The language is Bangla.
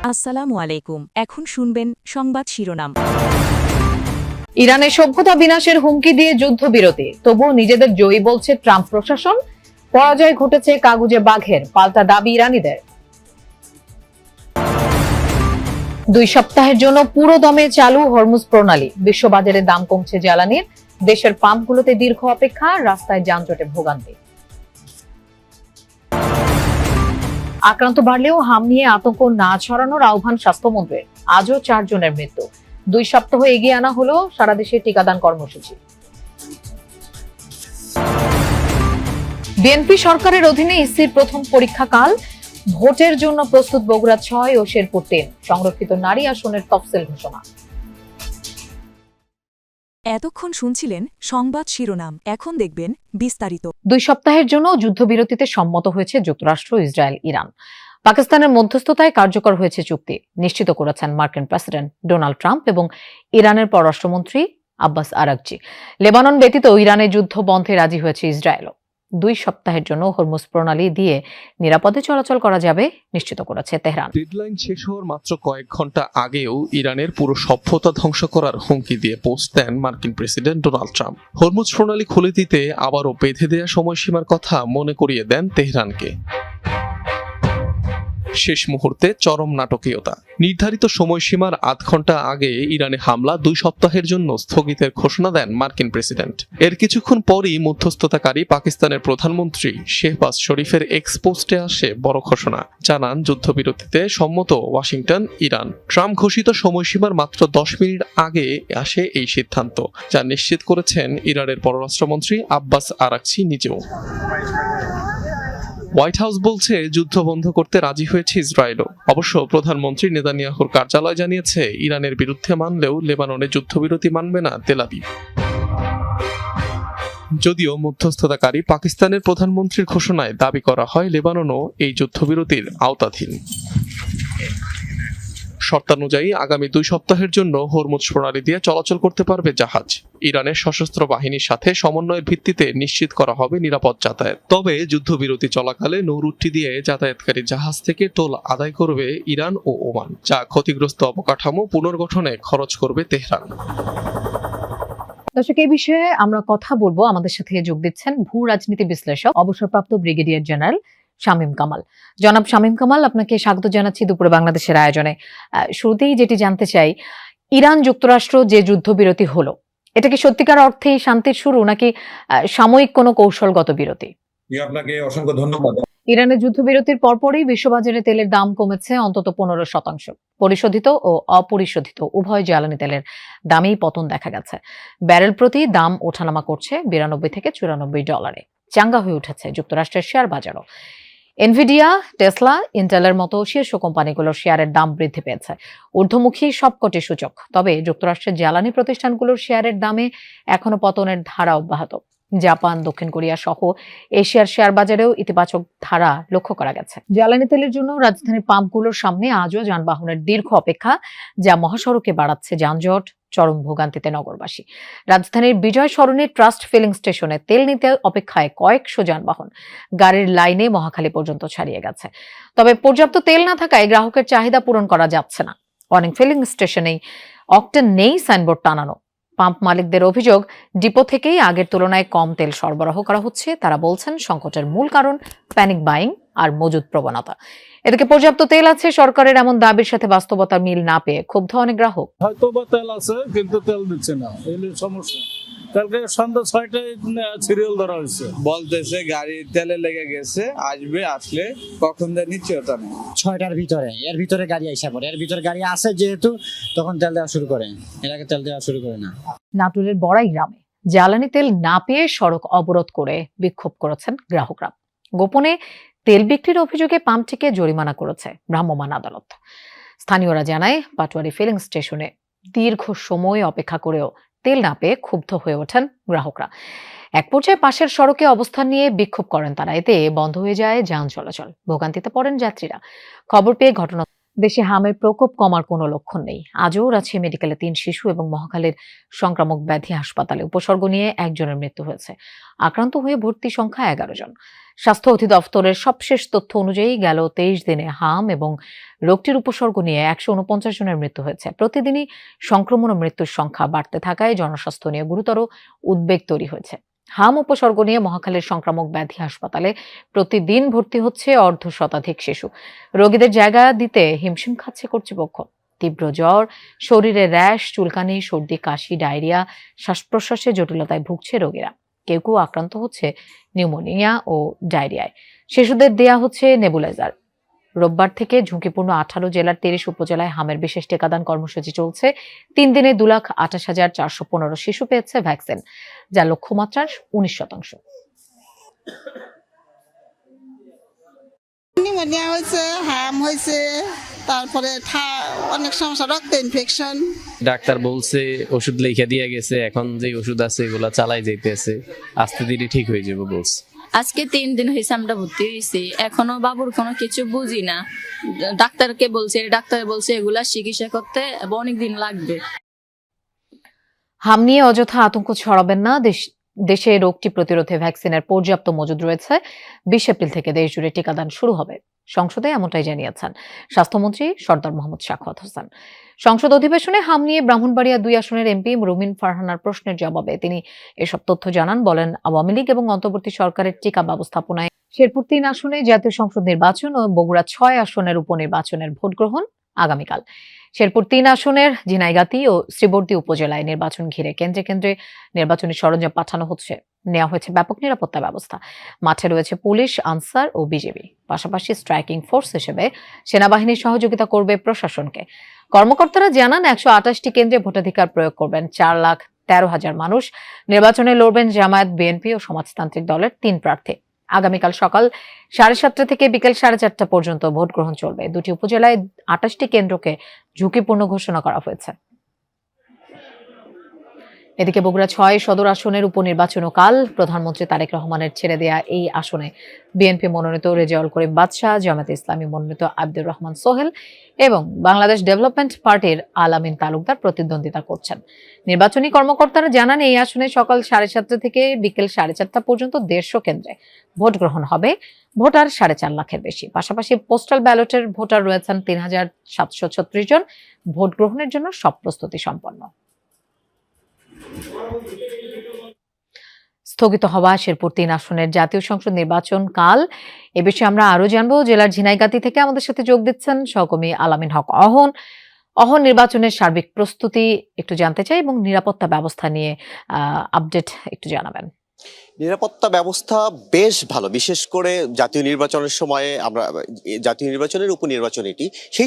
আসসালামু আলাইকুম। এখন শুনবেন সংবাদ শিরোনাম। ইরানের সভ্যতা বিনাশের হুমকি দিয়ে যুদ্ধবিরতি, তবুও নিজেদের জয়ী বলছে ট্রাম্প প্রশাসন। পরাজয় ঘটেছে কাগুজে বাঘের, পাল্টা দাবি ইরানিদের। 2 সপ্তাহের জন্য পুরো দমে চালু হরমুজ প্রণালী, বিশ্ববাজারে দাম কমছে জ্বালানির, দেশের পাম্পগুলোতে দীর্ঘ অপেক্ষা, রাস্তায় যানজটে ভোগান্তি। আক্রান্ত বাড়লেও হাম নিয়ে আতঙ্ক না ছড়ানোর আহ্বান স্বাস্থ্যমন্ত্রীর। আজও 4 জনের মৃত্যু। 2 সপ্তাহ এগিয়ে আনা হলো সারা দেশে টিকাদান কর্মসূচি। বিএনপি সরকারের অধীনে ইসির প্রথম পরীক্ষাকাল, ভোটের জন্য প্রস্তুত বগুড়া 6 ও শেরপুর 3, সংরক্ষিত নারী আসনের তফসিল ঘোষণা। এতক্ষণ শুনছিলেন সংবাদ শিরোনাম, এখন দেখবেন বিস্তারিত। 2 সপ্তাহের জন্য যুদ্ধবিরতিতে সম্মত হয়েছে যুক্তরাষ্ট্র, ইসরায়েল, ইরান। পাকিস্তানের মধ্যস্থতায় কার্যকর হয়েছে চুক্তি, নিশ্চিত করেছেন মার্কিন প্রেসিডেন্ট ডোনাল্ড ট্রাম্প এবং ইরানের পররাষ্ট্রমন্ত্রী আব্বাস আরাগচি। লেবানন ব্যতীত ইরানের যুদ্ধ বন্ধে রাজি হয়েছে ইসরায়েলও। 2 সপ্তাহের জন্য হরমুজ প্রণালী দিয়ে নিরাপদে চলাচল করা যাবে নিশ্চিত করেছে তেহরান। ডেডলাইন শেষ হওয়ার মাত্র কয়েক ঘন্টা আগেও ইরানের পুরো সভ্যতা ধ্বংস করার হুমকি দিয়ে পোস্ট দেন মার্কিন প্রেসিডেন্ট ডোনাল্ড ট্রাম্প। হরমুজ প্রণালী খুলে দিতে আবারও বেঁধে দেয়া সময়সীমার কথা মনে করিয়ে দেন তেহরানকে। শেষ মুহূর্তে চরম নাটকীয়তা। নির্ধারিত সময়সীমার আধ ঘন্টা আগে ইরানে হামলা 2 সপ্তাহের জন্য স্থগিতের ঘোষণা দেন মার্কিন প্রেসিডেন্ট। এর কিছুক্ষণ পরই মধ্যস্থতাকারী পাকিস্তানের প্রধানমন্ত্রী শেহবাজ শরীফের এক্স পোস্টে আসে বড় ঘোষণা। জানান যুদ্ধবিরতিতে সম্মত ওয়াশিংটন, ইরান। ট্রাম্প ঘোষিত সময়সীমার মাত্র 10 মিনিট আগে আসে এই সিদ্ধান্ত, যা নিশ্চিত করেছেন ইরানের পররাষ্ট্রমন্ত্রী আব্বাস আরাগচি নিজেও। হোয়াইট হাউস বলছে যুদ্ধ বন্ধ করতে রাজি হয়েছে ইসরায়েলও। অবশ্য প্রধানমন্ত্রী নেতানিয়াহুর কার্যালয় জানিয়েছে ইরানের বিরুদ্ধে মানলেও লেবাননে যুদ্ধবিরতি মানবে না তেল আবিব। যদিও মধ্যস্থতাকারী পাকিস্তানের প্রধানমন্ত্রীর ঘোষণায় দাবি করা হয় লেবাননও এই যুদ্ধবিরতির আওতাধীন। শর্তানুযায়ী আগামী 2 সপ্তাহের জন্য হরমুজ প্রণালী দিয়ে চলাচল করতে পারবে জাহাজ। ইরানের সশস্ত্র বাহিনীর সাথে সমন্বয়ের ভিত্তিতে নিশ্চিত করা হবে নিরাপদ যাতায়াত। তবে যুদ্ধবিরতি চলাকালে নৌরুটটি দিয়ে যাতায়াতকারী জাহাজ থেকে টোল আদায় করবে ইরান ও ওমান, যা ক্ষতিগ্রস্ত অবকাঠামো পুনর্গঠনে খরচ করবে তেহরান। দর্শক, এই বিষয়ে আমরা কথা বলবো। আমাদের সাথে যোগ দিচ্ছেন ভূ রাজনীতি বিশ্লেষক, অবসরপ্রাপ্ত ব্রিগেডিয়ার জেনারেল শামীম কামাল। জনাব শামীম কামাল, আপনাকে স্বাগত জানাচ্ছি দুপুরে বাংলাদেশের আয়োজনে। শুরুতেই যেটি জানতে চাই, ইরান যুক্তরাষ্ট্র যে যুদ্ধবিরতি হলো, এটা কি সত্যিকার অর্থেই শান্তির শুরু নাকি সাময়িক কোনো কৌশলগত বিরতি? আপনাকে অসংখ্য ধন্যবাদ। ইরানের যুদ্ধবিরতির পরপরই বিশ্ববাজারে তেলের দাম কমেছে অন্তত 15%। পরিশোধিত ও অপরিশোধিত উভয় জ্বালানি তেলের দামেই পতন দেখা গেছে। ব্যারেল প্রতি দাম ওঠানামা করছে 92 থেকে $94। চাঙ্গা হয়ে উঠেছে যুক্তরাষ্ট্রের শেয়ার বাজারও। এনভিডিয়া, টেসলা, ইন্টেলের মতো শীর্ষ কোম্পানিগুলোর শেয়ারের দাম বৃদ্ধি পেয়েছে। ঊর্ধ্বমুখী সবকটি সূচক। তবে যুক্তরাষ্ট্রের জ্বালানি প্রতিষ্ঠানগুলোর শেয়ারের দামে এখনো পতনের ধারা অব্যাহত। জাপান, দক্ষিণ কোরিয়া সহ এশিয়ার শেয়ার বাজারেও ইতিবাচক ধারা লক্ষ্য করা গেছে। জ্বালানি তেলের জন্য রাজধানীর পাম্পগুলোর সামনে আজও যানবাহনের দীর্ঘ অপেক্ষা, যা মহাসড়কে বাড়াচ্ছে যানজট, চরম ভোগান্তিতে নগরবাসী। রাজধানীর বিজয় সরণির ট্রাস্ট ফিলিং স্টেশনে তেল নিতে অপেক্ষায় কয়েকশো যানবাহন গাড়ির লাইনে মহাখালী পর্যন্ত ছাড়িয়ে গেছে। তবে পর্যাপ্ত তেল না থাকায় গ্রাহকের চাহিদা পূরণ করা যাচ্ছে না। অনেক ফিলিং স্টেশনেই অকটেন নেই সাইনবোর্ড টানানো। পাম্প মালিকদের অভিযোগ, ডিপো থেকেই আগের তুলনায় কম তেল সরবরাহ করা হচ্ছে। তারা বলছেন সংকটের মূল কারণ প্যানিক বাইং আর মজুদ প্রবণতা। এদিকে পর্যাপ্ত তেল আছে সরকারের এমন দাবির সাথে বাস্তবতার মিল না পেয়ে ক্ষুব্ধ অনেক গ্রাহক। হয়তো বা তেল আছে কিন্তু তেল দিচ্ছে না, এই সমস্যা। কালকে সন্ধ্যা 6টায় সিরিয়াল ধরা হয়েছে, বলতেছে গাড়ি তেলে লেগে গেছে, আসবে, আসলে কখন দেয় নিশ্চয়তা নেই। 6টার ভিতরে এর ভিতরে গাড়ি আইসা পড়ে, এর ভিতরে গাড়ি আসে যেহেতু তখন তেল দেওয়া শুরু করে, এর আগে তেল দেওয়া শুরু করে না। নাটোরের বড়াই গ্রামে জ্বালানি তেল না পেয়ে সড়ক অবরোধ করে বিক্ষোভ করেছেন গ্রাহকরা। গোপনে তেল বিক্রির অভিযোগে পাম্পটিকে জরিমানা করেছে ভ্রাম্যমাণ আদালত। স্থানীয়রা জানায়, পাটোয়ারি ফিলিং স্টেশনে দীর্ঘ সময় অপেক্ষা করেও তেল না পেয়ে ক্ষুব্ধ হয়ে ওঠেন গ্রাহকরা। এক পর্যায়ে পাশের সড়কে অবস্থান নিয়ে বিক্ষোভ করেন তারা। এতে বন্ধ হয়ে যায় যান চলাচল, ভোগান্তিতে পড়েন যাত্রীরা। খবর পেয়ে ঘটনা দেশে হামের প্রকোপ কমার কোনো লক্ষণ নেই। আজও রাজশাহী মেডিকেলে 3 শিশু এবং মহাখালীর সংক্রামক ব্যাধি হাসপাতালে উপসর্গ নিয়ে 1 জনের মৃত্যু হয়েছে। আক্রান্ত হয়ে ভর্তি সংখ্যা 11 জন। স্বাস্থ্য অধিদপ্তরের সবশেষ তথ্য অনুযায়ী গেল 23 দিনে হাম এবং রোগটির উপসর্গ নিয়ে 149 জনের মৃত্যু হয়েছে। প্রতিদিনই সংক্রমণ ও মৃত্যুর সংখ্যা বাড়তে থাকায় জনস্বাস্থ্য নিয়ে গুরুতর উদ্বেগ তৈরি হয়েছে। হাম উপসর্গ নিয়ে মহাখালীর সংক্রামক ব্যাধি হাসপাতালে প্রতিদিন ভর্তি হচ্ছে 1/2 শিশু। রোগীদের জায়গা দিতে হিমশিম খাচ্ছে কর্তৃপক্ষ। তীব্র জ্বর, শরীরে র্যাশ, চুলকানি, সর্দি, কাশি, ডায়রিয়া, শ্বাস-প্রশ্বাসে জটিলতায় ভুগছে রোগীরা। কেউ কেউ আক্রান্ত হচ্ছে নিউমোনিয়া ও ডায়রিয়ায়। শিশুদের দেয়া হচ্ছে নেবুলাইজার। রোববার থেকে ঝুঁকিপূর্ণ 18 জেলার 30 উপজেলায় হামের বিশেষ টিকাদান কর্মসূচি চলছে। 3 দিনে 2,28,415 শিশু পেয়েছে ভ্যাকসিন, যা লক্ষ্যমাত্রার 19%। নিউমোনিয়া হয়েছে, হাম হয়েছে, তারপরে অনেক সমস্যা, রক্ত ইনফেকশন। ডাক্তার বলছে ওষুধ লিখে দিয়ে গেছে, এখন যে ওষুধ আছে এগুলা চালাই যাইতেছে, আস্তে ধীরে ঠিক হয়ে যাবে বলছে। আজকে 3 দিন হয়েছে আমরা ভর্তি হয়েছি, এখনো বাবুর কোনো কিছু বুঝি না। ডাক্তারকে বলছে, ডাক্তার বলছে এগুলা চিকিৎসা করতে অনেক দিন লাগবে। হাম নিয়ে অযথা আতঙ্ক ছড়াবেন না। দেশে রোগটি প্রতিরোধে ভ্যাকসিনের পর্যাপ্ত মজুদ রয়েছে। 20 এপ্রিল থেকে দেশ জুড়ে টিকাদান শুরু হবে। সংসদে এমনটাই জানিয়েছেন স্বাস্থ্যমন্ত্রী সরদার মোহাম্মদ সাখাওয়াত হোসেন। সংসদ অধিবেশনে হাম নিয়ে ব্রাহ্মণবাড়িয়া 2 আসনের এমপি রুমিন ফারহানার প্রশ্নের জবাবে তিনি এসব তথ্য জানান। বলেন, আওয়ামী লীগ এবং অন্তর্বর্তী সরকারের টিকা ব্যবস্থাপনায় শেরপুর 3 আসনে জাতীয় সংসদ নির্বাচন ও বগুড়া 6 আসনের উপনির্বাচনের ভোট গ্রহণ আগামীকাল। শেরপুর 3 আসনের ঝিনাইগাতি ও শ্রীবর্দী উপজেলায় নির্বাচন ঘিরে কেন্দ্রে কেন্দ্রে নির্বাচনী সরঞ্জাম পাঠানো হচ্ছে। নেওয়া হয়েছে ব্যাপক নিরাপত্তা ব্যবস্থা। মাঠে রয়েছে পুলিশ, আনসার ও বিজিবি। পাশাপাশি স্ট্রাইকিং ফোর্স হিসেবে সেনাবাহিনীর সহযোগিতা করবে প্রশাসনকে। কর্মকর্তারা জানান, 128টি কেন্দ্রে ভোটাধিকার প্রয়োগ করবেন 4,13,000 মানুষ। নির্বাচনে লড়বেন জামায়াত, বিএনপি ও সমাজতান্ত্রিক দলের 3 প্রার্থী। আগামীকাল সকাল 7:30 থেকে বিকেল 4:30 পর্যন্ত ভোট গ্রহণ চলবে। 2টি উপজেলায় 28টি কেন্দ্রকে ঝুঁকিপূর্ণ ঘোষণা করা হয়েছে। এদিকে বগুড়া 6 সদর আসনের উপনির্বাচনও কাল। প্রধানমন্ত্রী তারেক রহমানের ছেড়ে দেয়া এই আসনে বিএনপি মনোনীত রেজাউল করিম বাদশা, জামায়াতে ইসলামী মনোনীত আব্দুর রহমান সোহেল এবং বাংলাদেশ ডেভেলপমেন্ট পার্টির আলামিন তালুকদার প্রতিদ্বন্দ্বিতা করছেন। নির্বাচনী কর্মকর্তারা জানান, এই আসনে সকাল 7:30 থেকে বিকেল 4:30 পর্যন্ত 150 কেন্দ্রে ভোট গ্রহণ হবে। ভোটার 4.5 লাখের বেশি। পাশাপাশি পোস্টাল ব্যালটের ভোটার রয়েছেন 3,736 জন। ভোট গ্রহণের জন্য সব প্রস্তুতি সম্পন্ন। স্থগিত হওয়া শেরপুর 3 আসনের জাতীয় সংসদ নির্বাচন কাল। এ বিষয়ে আমরা আরো জানবো। জেলার ঝিনাইগাতি থেকে আমাদের সাথে যোগ দিচ্ছেন সহকর্মী আলামিন হক অহন। নির্বাচনের সার্বিক প্রস্তুতি একটু জানতে চাই এবং নিরাপত্তা ব্যবস্থা নিয়ে আপডেট একটু জানাবেন। নিরাপত্তা ব্যবস্থা বেশ ভালো, বিশেষ করে জাতীয় নির্বাচনের সময়ে আমরা জাতীয় নির্বাচনের উপনির্বাচন এটি সেই